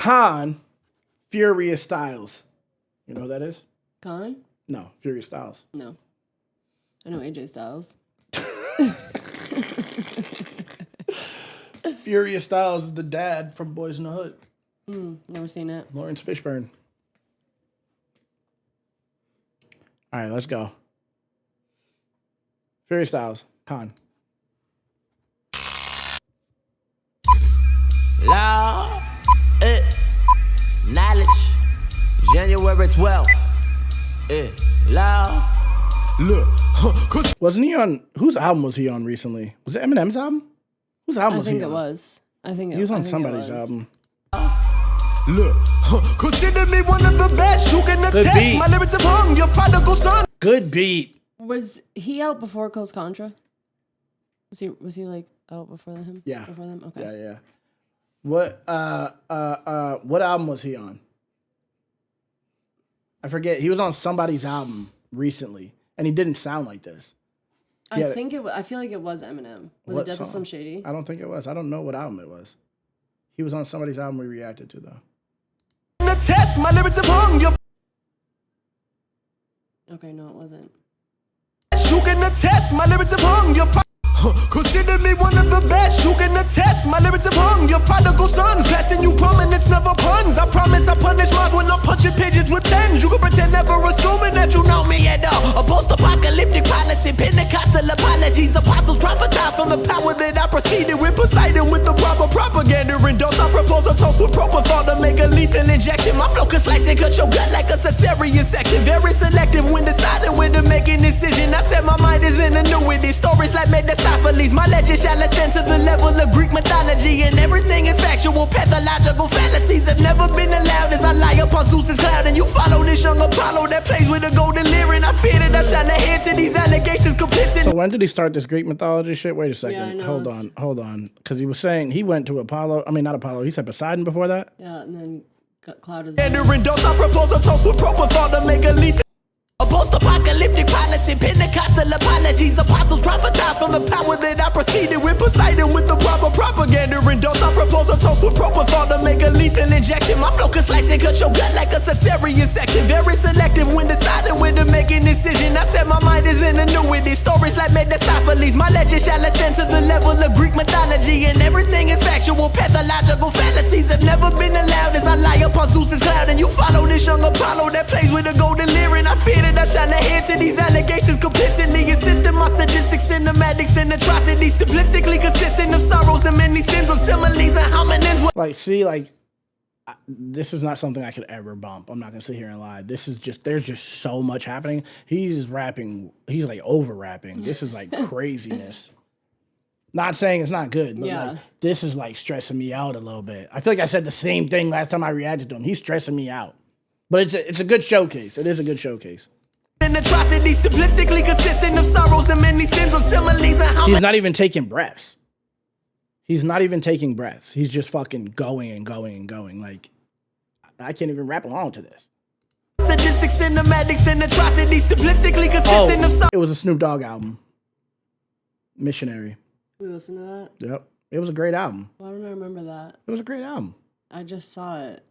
K.A.A.N, Furious Stylze. You know who that is? K.A.A.N? No, Furious Stylze. No. I know AJ Styles. Furious Stylze is the dad from Boys in the Hood. Never seen it. Lawrence Fishburne. All right, let's go. Furious Stylze, K.A.A.N. Law, knowledge, January 12th. Law, look. Wasn't he on? Whose album was he on recently? Was it Eminem's album? Whose album I was he think on? it was. He was on somebody's album. Look, consider me one of the best. You can attest beat. my lyrics of hung, your prodigal son. Good beat. Was he out before Coast Contra? Was he like out before him? Yeah. Before them? Okay. Yeah. What album was he on? I forget. He was on somebody's album recently, and he didn't sound like this. I feel like it was Eminem. Was it Death of Slim Shady? I don't think it was. I don't know what album it was. He was on somebody's album we reacted to though. Attest my lyrics of hung, your Okay, no, it wasn't. you can attest my lyrics of hung, your consider me one of the best. You can attest my lyrics of hung, your prodigal sons. Blessing you prominence, never puns. I promise I punish mine when I'm punching pigeons with pens. You can pretend never assuming that you know me at all. A post-apocalyptic policy, Pentecostal apologies. Apostles prophesied from the power that I proceeded with. Poseidon with the proper propaganda endorse. I propose a toast with propofol to make a lethal injection. My flow can slice and cut your gut like a cesarean section. Very selective when deciding when to make a decision. I said my mind is in annuity. Stories like Mephistopheles. My legend shall ascend to the level of Greek mythology. And everything is factual, pathological fallacies have never been allowed as I lie upon Zeus's cloud. And you follow this young Apollo that plays with a golden lyre. And I fear that I shall adhere to these allegations complicit. So when did he start this Greek mythology shit? Wait a second. Yeah, I know. Hold on. Because he was saying he went to Apollo. I mean, not Apollo. He said Poseidon before that. Yeah, and then Cloud is. Endorse, I propose a toast with propofol to make a lethal. A post-apocalyptic policy, Pentecostal apologies. Apostles prophesied from the power that I proceeded with. Poseidon with the proper propaganda endorse. I propose a toast with propofol to make a lethal injection. My flow can slice and cut your gut like a cesarean section. Very selective when deciding when to make a decision. I said my mind is in annuity. Stories like Mephistopheles. My legend shall ascend to the level of Greek mythology. And everything is factual, pathological fallacies have never been allowed as I lie upon Zeus's cloud. And you follow this young Apollo that plays with a golden lyre. And I fear that I shall adhere to these allegations complicitly. Insisting my sadistic cinematics and atrocities. Simplistically consistent of sorrows and many sins of similes and homonyms. Like, see, like, this is not something I could ever bump. I'm not gonna sit here and lie. This is just, there's just so much happening. He's rapping, he's like over rapping. This is like craziness. Not saying it's not good, but like, this is like stressing me out a little bit. I feel like I said the same thing last time I reacted to him. He's stressing me out. But it's a good showcase. It is a good showcase. An atrocity, simplistically consistent of sorrows and many sins of similes and homonyms. He's not even taking breaths. He's not even taking breaths. He's just fucking going and going and going. Like, I can't even rap along to this. Sadistic cinematics and atrocity, simplistically consistent of sorrows. It was a Snoop Dogg album. Missionary. We listened to that? Yep. It was a great album. Why don't I remember that? It was a great album. I just saw it.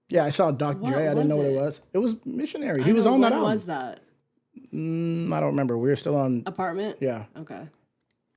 Yeah, I saw Dr. Dre. I didn't know what it was. It was Missionary. He was on that album. When was that? I don't remember. We were still on Apartment? Yeah. Okay.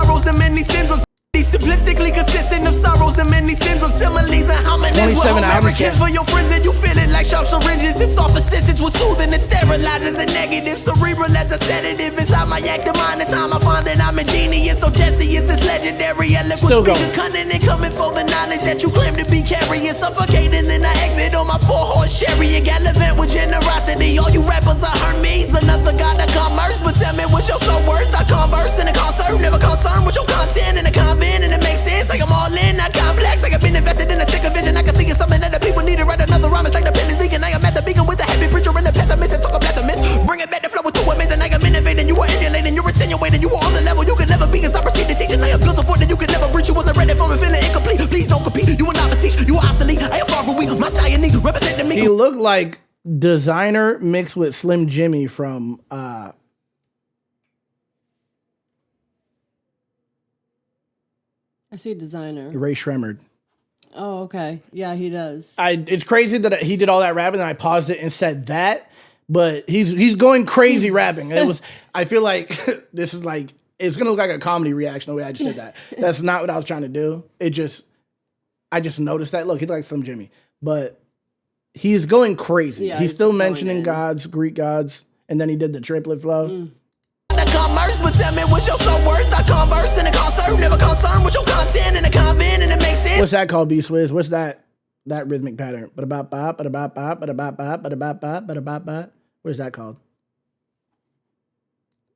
Sorrows and many sins of simplistically consistent of sorrows and many sins of similes and homonyms. 27 Americans for your friends and you feel it like sharp syringes. It's soft assistance with soothing. It sterilizes the negative. Cerebral as a sedative. Inside my active mind. The time I find that I'm ingenious. Odysseus is legendary. Eloquent speaker, cunning and coming for the knowledge that you claim to be carrying. Suffocating, then I exit on my 4-horse chariot. Gallivant with generosity. All you rappers are Hermes. Another god of commerce. But tell me what you're so worth. I converse in a concert. Never concerned with your content in a convent. And it makes sense, like I'm all in, not complex. Like I've been invested in a sick vision. I can see it's something that the people need to write another rhyme. It's like the pen is leaking. I am at the beacon with a heavy preacher and the pessimist. And talk of blasphemous. Bring it back, the flow was too amazing. I am innovating, you were emulating, you were insinuating. You were on the level you could never be. As I proceed to teach, and I am built for that you could never breach. You wasn't ready for me, feeling incomplete. Please don't compete, you will not beseech. You are obsolete, I am far from weak. My style unique, representing me. He looked like Designer mixed with Slim Jimmy from I see Designer. Ray Shremmerd. Oh, okay. Yeah, he does. It's crazy that he did all that rapping and I paused it and said that, but he's going crazy rapping. It was. I feel like this is like it's gonna look like a comedy reaction the way I just did that. That's not what I was trying to do. I just noticed that. Look, he's like Slim Jimmy, but he's going crazy. Yeah, he's still going mentioning in. gods, Greek gods, and then he did the triplet flow. The commerce, but tell me what's your so worth. I converse in a concert, never concerned with your content in a convent, and it makes sense. What's that called, B Swizz? What's that rhythmic pattern? What is that called?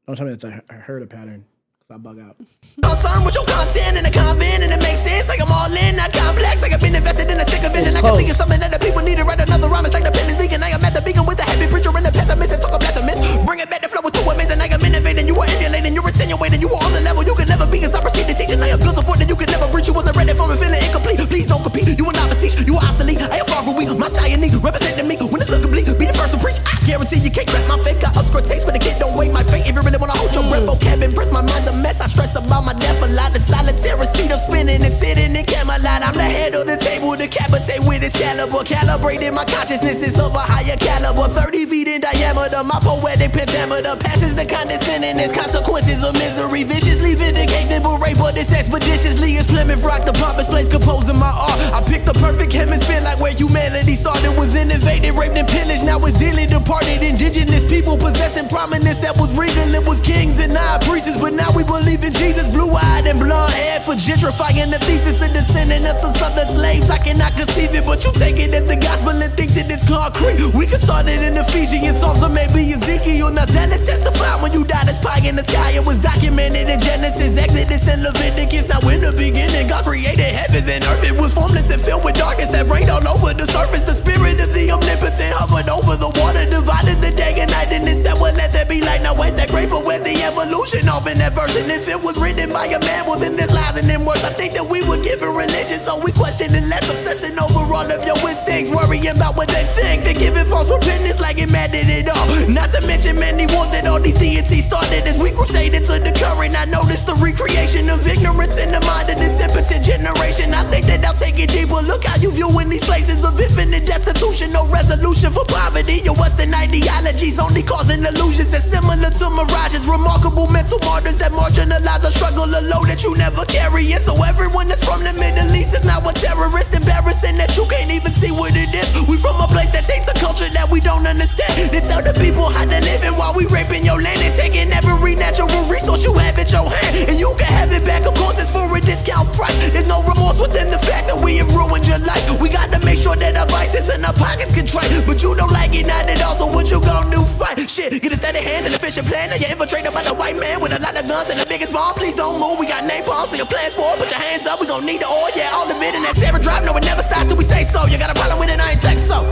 Don't tell me that's I heard a pattern. I bug out. Concerned with your content in a convent, and it makes sense. Like I'm all in, not complex. Like I've been invested in a sick vision. I can see it's something that the people need to write another rhyme. It's like the pen is leaking. I am at the beacon with the heavy preacher and the pessimist. And talk a pessimist. Bring it back to flow with two amazing. I am innovating. You are emulating. You are insinuating. You are on the level you can never be. Cause I proceed to teach. And I am built for that you can never reach. You wasn't ready for me, feeling incomplete. Please don't compete. You are not beseech. You are obsolete. I am far from weak. My style unique. Representing me when it's looking bleak. Be the first to preach. I guarantee you can't crack my fake. Got obscure taste, but the kid don't wait my fate. If you really wanna hold your breath, vocab impress my mind's a mess. I stress about my death a lot. The solitary seat I'm spinning and sitting in Camelot. I'm the head of the table, decapitate with Excalibur. Calibrating my consciousness is of a higher caliber. 30 feet in diameter, my poetic pentameter passes the condescending as consequences of misery. Viciously vindicate the beret, but it's expeditiously as Plymouth Rock, the pompous place composing my art. I picked the perfect hemisphere like where humanity started. Was innovated, raped and pillaged, now it's dearly departed. Indigenous people possessing prominence that was regal. It was kings and high priests, but now we believe in Jesus. Blue-eyed and blonde-haired for gentrifying the thesis of descending of some southern slaves. I cannot conceive it, but you take it as the gospel and think that it's concrete. We can start it in Ephesians, Psalms, or maybe Ezekiel. Now zealots testify when you died as pie in the sky. It was documented in Genesis, Exodus, and Leviticus. Now in the beginning, God created heavens and earth. It was formless and filled with darkness that rained all over the surface. The spirit of the omnipotent hovered over the water, divided the day and night, and it said, well, let there be light. Now ain't that great, but where's the evolution off in that verse? And if it was written by a man, well then there's lies in them words. I think that we were given religion, so we question it less, obsessing over all of your instincts, worrying about what they think. They're giving false repentance like it mattered at all. Not to mention many wars that all these deities started as we crusaded to the current. I noticed the recreation of ignorance in the mind of this impotent generation. I think that I'll take it deeper. Look how you viewing these places of infinite destitution. No resolution for poverty. Your Western ideologies only causing illusions that's similar to mirages. Remarkable mental martyrs that marginalize a struggle alone that you never carry. And so everyone that's from the Middle East is now a terrorist. Embarrassing that you can't even see what it is. We from a place that takes a culture that we don't understand. They tell the people how to live and while we raping your land and taking every natural resource you have at your hand. And you can have it back, of course it's for a discount price. There's no remorse within the fact that we have ruined your life. We got to make sure that our vices and our pockets contrite. But you don't like it, not at all, so what you gonna do? Fight. Shit, get a steady hand and a fishing plan. Now you're infiltrated by the white man with a lot of guns and the biggest bomb. Please don't move, we got napalm, so your plans for. Put your hands up, we gon' need the oil. Yeah, all of it in that Sarah drive. No, it never stops till we say so. You got a problem with it, I ain't think so.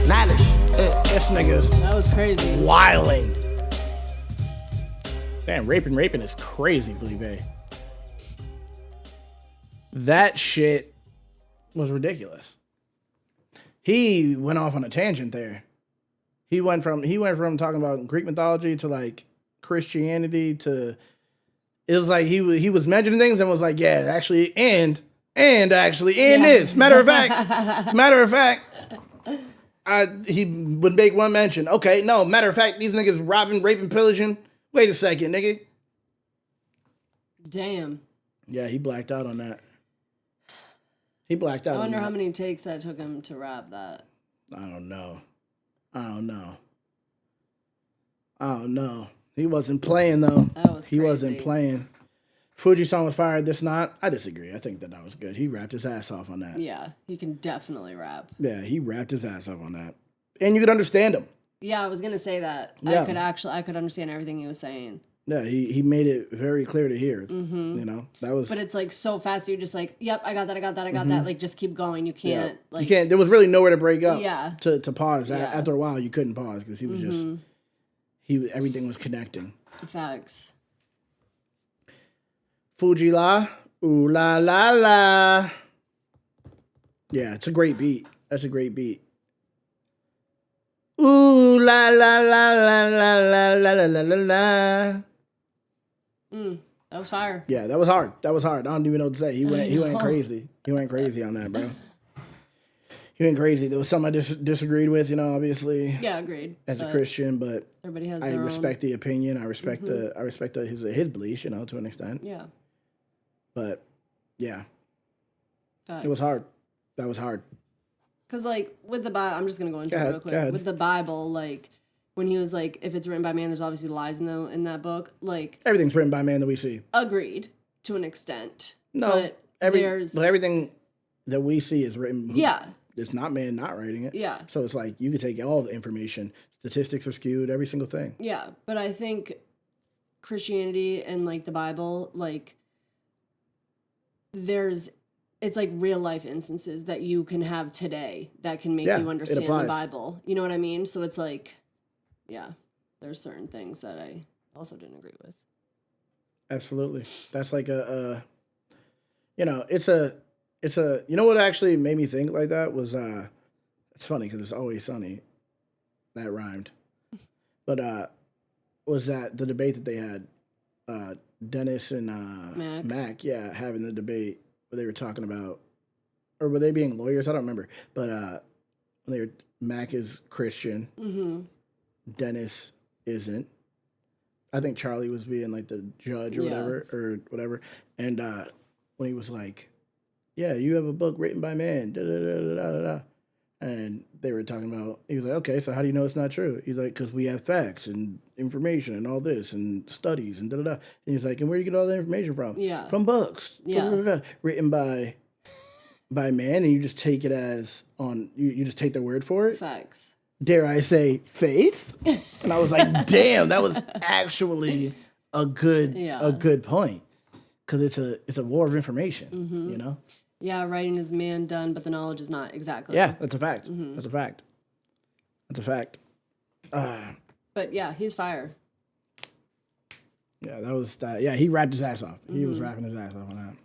Knowledge. This nigga's That was crazy. wilding. Damn, raping is crazy, Felipe. That shit was ridiculous. He went off on a tangent there. He went from talking about Greek mythology to like Christianity to it was like he was mentioning things and was like, yeah, actually, and this. Matter of fact, he would make one mention. Okay, no, matter of fact, these niggas robbing, raping, pillaging. Wait a second, nigga. Damn. Yeah, he blacked out on that. He blacked out. I wonder how many takes that took him to rap that. I don't know. He wasn't playing though. That was crazy. He wasn't playing. Fuji song was fire. This not. I disagree. I think that was good. He rapped his ass off on that. Yeah, he can definitely rap. Yeah, he rapped his ass off on that, and you could understand him. Yeah, I was gonna say that. Yeah. I could understand everything he was saying. Yeah, he made it very clear to hear. Mm-hmm. You know, that was. But it's like so fast. You're just like, yep, I got that. That. Like, just keep going. You can't. Yeah. Like, you can't. There was really nowhere to break up. Yeah. To pause. Yeah. After a while, you couldn't pause because he was just. Everything was connecting. Facts. Fuji la, ooh la la la. Yeah, it's a great beat. That's a great beat. Ooh la la la la la la la la la la. That was fire. Yeah, that was hard. That was hard. I don't even know what to say. He went crazy. He went crazy on that, bro. He went crazy. There was something I disagreed with, obviously. Yeah, agreed. As a Christian, but everybody has I their respect the opinion. I respect his beliefs, to an extent. Yeah. But yeah, Facts. it was hard. That was hard. Because with the Bible, I'm just gonna go into it real quick. Go ahead. With the Bible, when he was if it's written by man, there's obviously lies in that book. Everything's written by man that we see. Agreed to an extent. No, but everything that we see is written. Yeah. It's not man not writing it. Yeah. So it's you could take all the information. Statistics are skewed, every single thing. Yeah, but I think Christianity and the Bible, it's real life instances that you can have today that can make you understand the Bible. You know what I mean? So it's there's certain things that I also didn't agree with. Absolutely. That's it's a, what actually made me think like that was, it's funny because it's Always Sunny. That rhymed. But, was that the debate that they had, Dennis and Mac, having the debate where they were talking about, or were they being lawyers? I don't remember. But Mac is Christian. Mm-hmm. Dennis isn't. I think Charlie was being the judge or whatever. And when he was yeah, you have a book written by man, da da da da da da. And they were talking about, he was okay, so how do you know it's not true? He's because we have facts and information and all this and studies and da da da. And he's and where do you get all that information from? Yeah. From books. Yeah. Da, da, da, da, written by man, and you just take it as you just take their word for it. Facts. Dare I say faith? And I was damn, that was actually a good point. Because it's a war of information, Yeah, writing is man done, but the knowledge is not. Exactly. Yeah, that's a fact. Mm-hmm. That's a fact. That's a fact. But yeah, he's fire. Yeah, that was that. Yeah, he rapped his ass off. He was rapping his ass off on that.